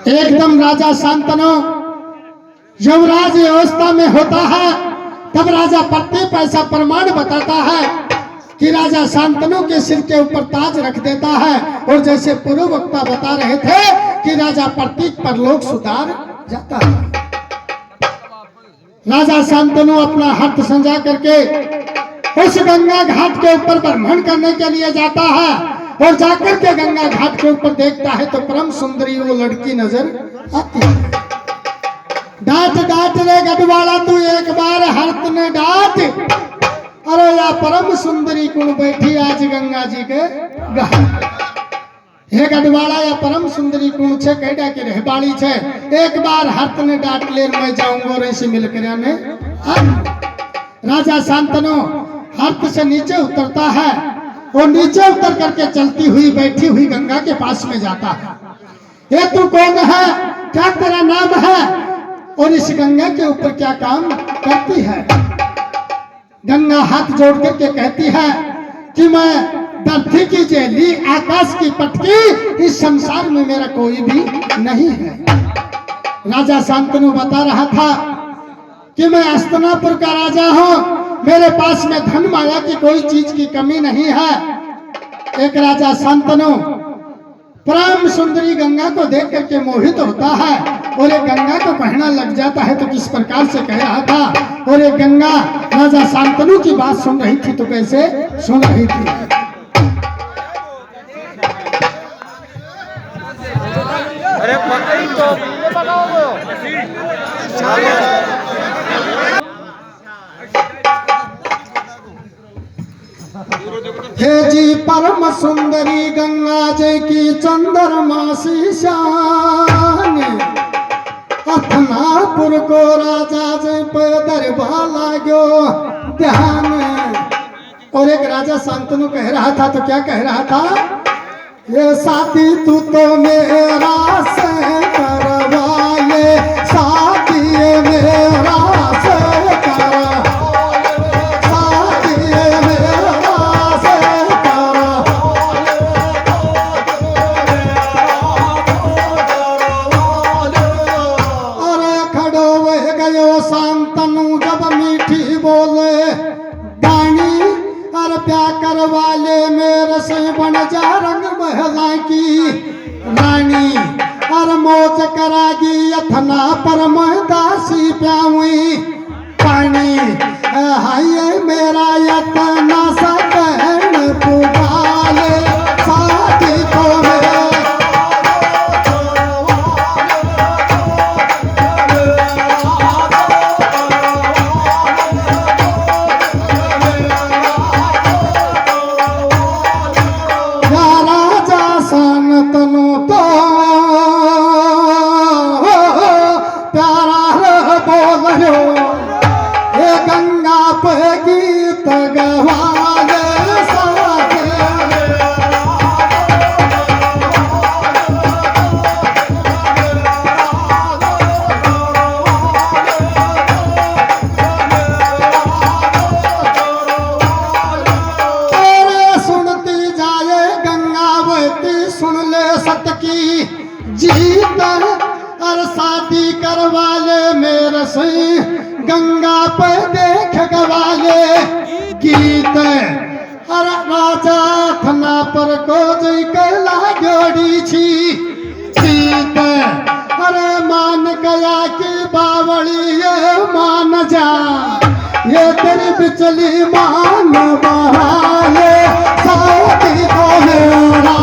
एकदम राजा शांतनु युवराज अवस्था में होता है, तब राजा प्रतीप ऐसा प्रमाण बताता है कि राजा शांतनु के सिर के ऊपर ताज रख देता है। और जैसे पूर्व वक्ता बता रहे थे कि राजा प्रतीप पर लोग सुधार जाता है। राजा शांतनु अपना हाथ संजा करके उस गंगा घाट के ऊपर भ्रमण करने के लिए जाता है और जाकर के गंगा घाट के ऊपर देखता है तो परम सुंदरी वो लड़की नजर आती है। डांट डांट रे गढ़वाला तू एक बार हर्त ने डांट, अरे या परम सुंदरी कुण बैठी आज गंगा जी के घाट। हे गढ़वाला या परम सुंदरी कुण छे कैडा के रहबाड़ी छे, एक बार हर्त ने डांट ले मैं जाऊंगा और ऐसे मिलकर ने। राजा शांतनु हर्त से नीचे उतरता है और नीचे उतर करके चलती हुई बैठी हुई गंगा के पास में जाता है। ये तू कौन है, क्या तेरा नाम है और इस गंगा के ऊपर क्या काम करती है? गंगा हाथ जोड़ करके कहती है कि मैं धरती की जेली आकाश की पटकी, इस संसार में मेरा कोई भी नहीं है। राजा शांतनु बता रहा था कि मैं हस्तिनापुर का राजा हूं, मेरे पास में धन माया की कोई चीज की कमी नहीं है। एक राजा शांतनु परम सुंदरी गंगा को देख करके मोहित होता है और एक गंगा को कहना लग जाता है। तो किस प्रकार से कह रहा था, और एक गंगा राजा शांतनु की बात सुन रही थी तो कैसे सुन रही थी। अरे पकड़ी तो हे जी परम सुंदरी गंगा जय की चंद्रमासी शान, हस्तिनापुर को राजा जय पे दरबार लागो ध्यान। और एक राजा शांतनु कह रहा था तो क्या कह रहा था, ये साथी तू तो मेरा से करवा ले, साथी मेरा से वाले मेरे से बन जा रंग महला की रानी, और मौज करागी अथना पर मैं दासी प्याऊं पानी। हाय मेरा यतना सा बहन पुगाले साथी को गंगा पे देख गवाले गीत। अरे राजा थना पर को जई कैला जोड़ी छी गीत। अरे मान गया कि बावली ये मान जा, ये तेरी बिचली मान बहाले साथी को मेरा।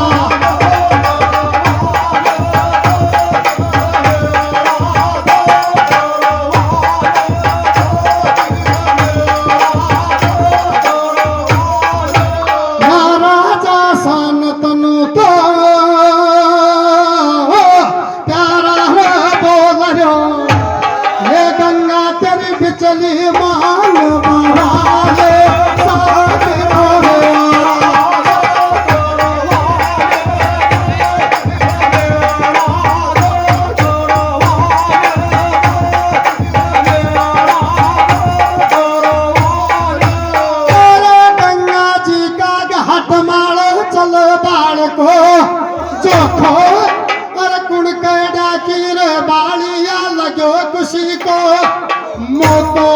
की रे बालिया लगो खुशी को मोको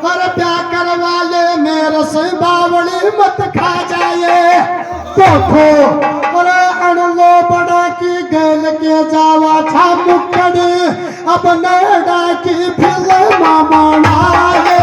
और प्या करवा ले मेरे से बावली मत खा जाए कोठो और अणलो बड़ा की गल के जावा छा मुकड़ अब नड़ा की फिल्म बनाए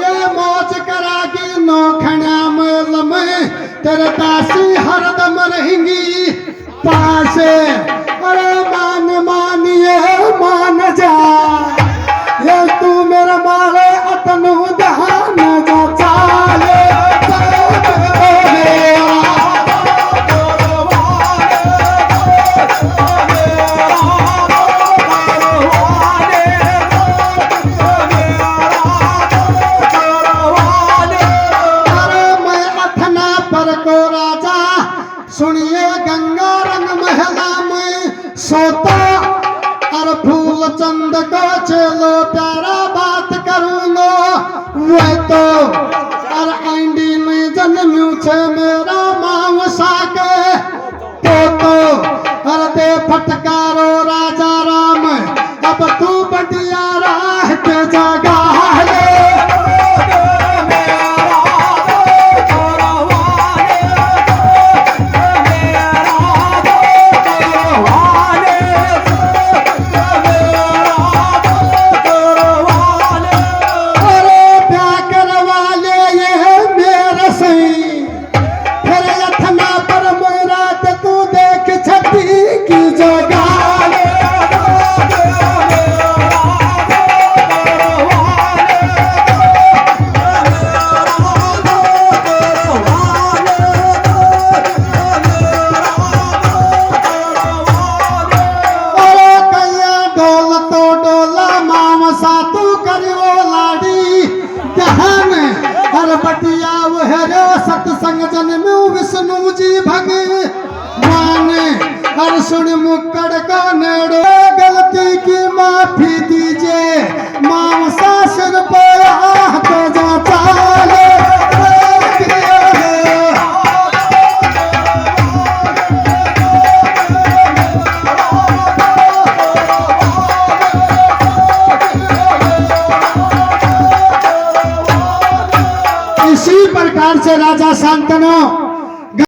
ये मौज करागी नौखना मेल में तेरे दासी हरदम रहेंगी पासे अरे मान ये मान जा ये तू मेरा मारे अतनु दहान जा चाले सुनिए गंगा रंग महला में सोता और फूल चंद को चलो प्यारा बात करूंगा वह तो और एंडी में जन्म्यू छे मेरा मावसा के तो और दे फटकारो राजा राम अब तू बढ़िया राह के जगा सत्संग जन्म विष्णु जी भगवान हर सुन मुक्कड़ का नेड़ो गलती की माफी दीजिए मामसा सिर पर हाथ जाता इसी प्रकार से राजा शांतनु